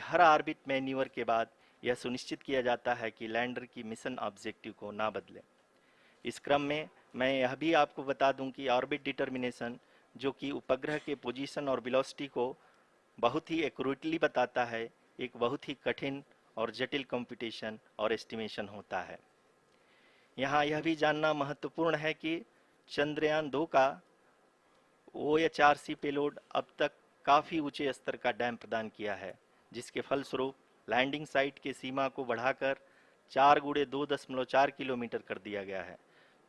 हर orbit manoeuvre के बाद यह सुनिश्चित किया जाता है कि लैंडर की मिशन ऑब्जेक्टिव को ना बदले। इस क्रम में मैं यह भी आपको बता दूं कि ऑर्बिट डिटर्मिनेशन, जो कि उपग्रह के पोजीशन और वेलोसिटी को बहुत ही एक्यूरेटली बताता है, एक बहुत ही कठिन और जटिल कंप्यूटेशन और एस्टिमेशन होता है। यहाँ यह भी जानना महत्वपूर्ण है कि चंद्रयान 2 का OHRC पेलोड अब तक काफ़ी ऊंचे स्तर का डैम प्रदान किया है, जिसके फलस्वरूप लैंडिंग साइट के सीमा को बढ़ाकर 4x2.4 किलोमीटर कर दिया गया है,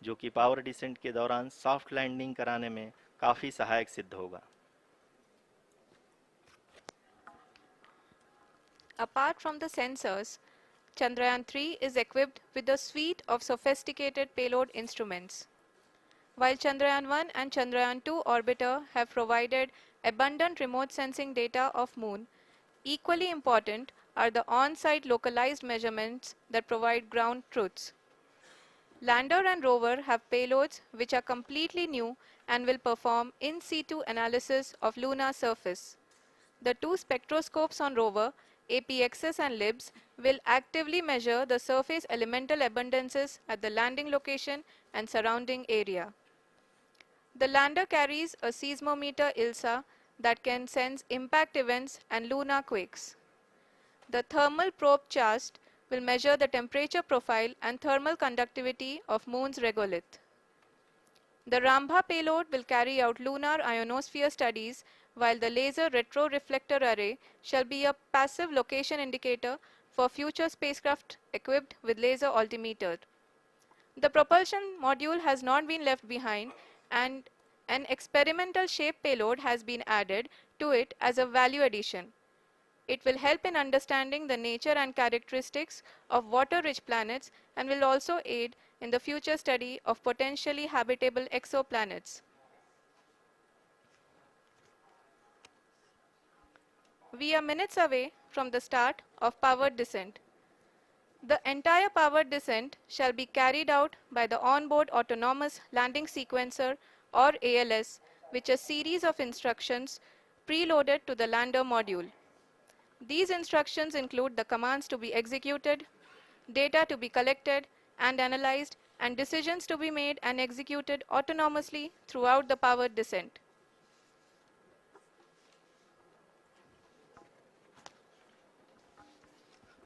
जो कि पावर डिसेंट के दौरान सॉफ्ट लैंडिंग कराने में काफ़ी सहायक सिद्ध होगा। Apart from the sensors, Chandrayaan 3 is equipped with a suite of sophisticated payload instruments. While Chandrayaan 1 and Chandrayaan 2 orbiter have provided abundant remote sensing data of Moon, equally important are the on-site localized measurements that provide ground truths. Lander and rover have payloads which are completely new and will perform in situ analysis of lunar surface. The two spectroscopes on rover, APXS and LIBS, will actively measure the surface elemental abundances at the landing location and surrounding area. The lander carries a seismometer ILSA that can sense impact events and lunar quakes. The thermal probe CHAST will measure the temperature profile and thermal conductivity of Moon's regolith. The Rambha payload will carry out lunar ionosphere studies, while the laser retroreflector array shall be a passive location indicator for future spacecraft equipped with laser altimeter. The propulsion module has not been left behind, and an experimental shape payload has been added to it as a value addition. It will help in understanding the nature and characteristics of water-rich planets and will also aid in the future study of potentially habitable exoplanets. We are minutes away from the start of powered descent. The entire powered descent shall be carried out by the onboard autonomous landing sequencer, or ALS, which is a series of instructions preloaded to the lander module. These instructions include the commands to be executed, data to be collected and analyzed, and decisions to be made and executed autonomously throughout the powered descent.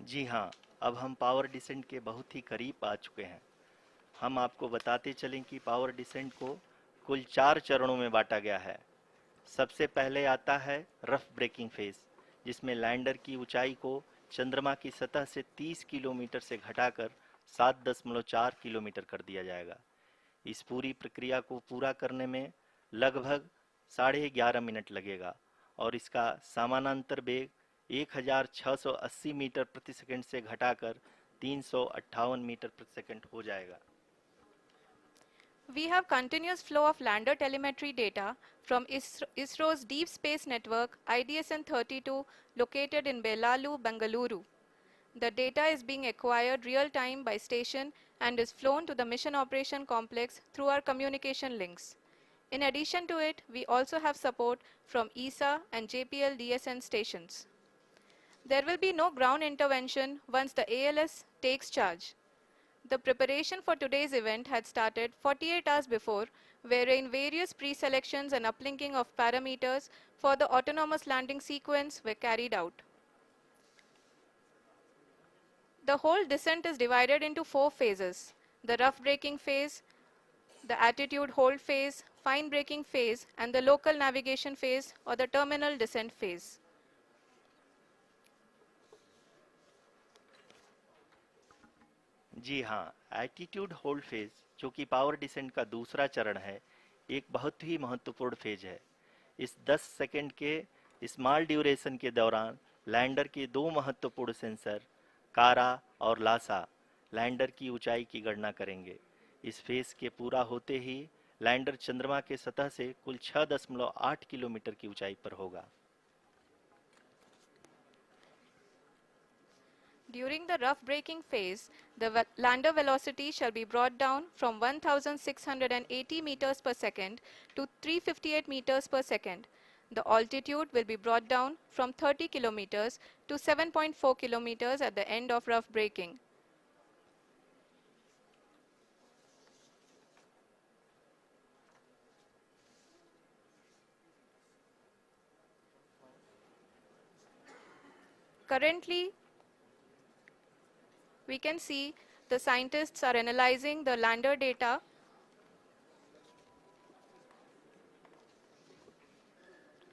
जी हाँ, अब हम power descent के बहुत ही करीब आ चुके हैं। हम आपको बताते चलें कि पावर डिसेंट को कुल 4 चरणों में बांटा गया है। सबसे पहले आता है रफ ब्रेकिंग फेज, जिसमें लैंडर की ऊंचाई को चंद्रमा की सतह से 30 किलोमीटर से घटाकर 7.4 किलोमीटर कर दिया जाएगा। इस पूरी प्रक्रिया को पूरा करने में लगभग 11.5 मिनट लगेगा और इसका समानांतर वेग 1680 मीटर प्रति सेकंड से घटाकर 358 मीटर प्रति सेकंड हो जाएगा। We have continuous flow of lander telemetry data from ISRO's Deep Space Network IDSN-32 located in Belalu, Bengaluru. The data is being acquired real-time by station and is flown to the Mission Operation Complex through our communication links. In addition to it, we also have support from ESA and JPL DSN stations. There will be no ground intervention once the ALS takes charge. The preparation for today's event had started 48 hours before, wherein various pre-selections and uplinking of parameters for the autonomous landing sequence were carried out. The whole descent is divided into 4 phases: the rough braking phase, the attitude hold phase, fine braking phase, and the local navigation phase or the terminal descent phase. जी हाँ, attitude hold phase, जो कि power descent का दूसरा चरण है, एक बहुत ही महत्वपूर्ण फेज है। इस 10 सेकंड के स्मॉल ड्यूरेशन के दौरान लैंडर के 2 महत्वपूर्ण सेंसर कारा और लासा लैंडर की ऊंचाई की गणना करेंगे। इस फेज के पूरा होते ही लैंडर चंद्रमा के सतह से कुल 6.8 किलोमीटर की ऊंचाई पर होगा। During the rough braking phase, the lander velocity shall be brought down from 1680 meters per second to 358 meters per second. The altitude will be brought down from 30 kilometers to 7.4 kilometers at the end of rough braking. Currently, we can see the scientists are analyzing the lander data.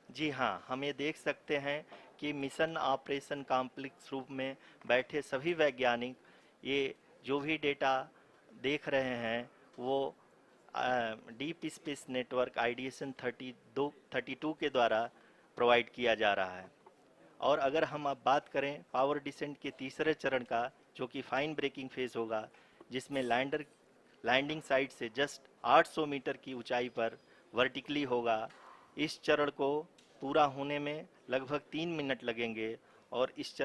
जी हाँ, हम ये देख सकते हैं कि mission operation complex रूप में बैठे सभी वैज्ञानिक ये जो भी डेटा देख रहे हैं वो डीप स्पेस नेटवर्क आइडिएशन 32 के द्वारा प्रोवाइड किया जा रहा है। और अगर हम अब बात करें पावर डिसेंट के तीसरे चरण का, जो कि फाइन ब्रेकिंग फेज होगा, जिसमें लैंडर लैंडिंग साइट से जस्ट 800 मीटर की ऊंचाई पर वर्टिकली होगा, इस चरण को पूरा होने में लगभग 3 मिनट लगेंगे और इस चरण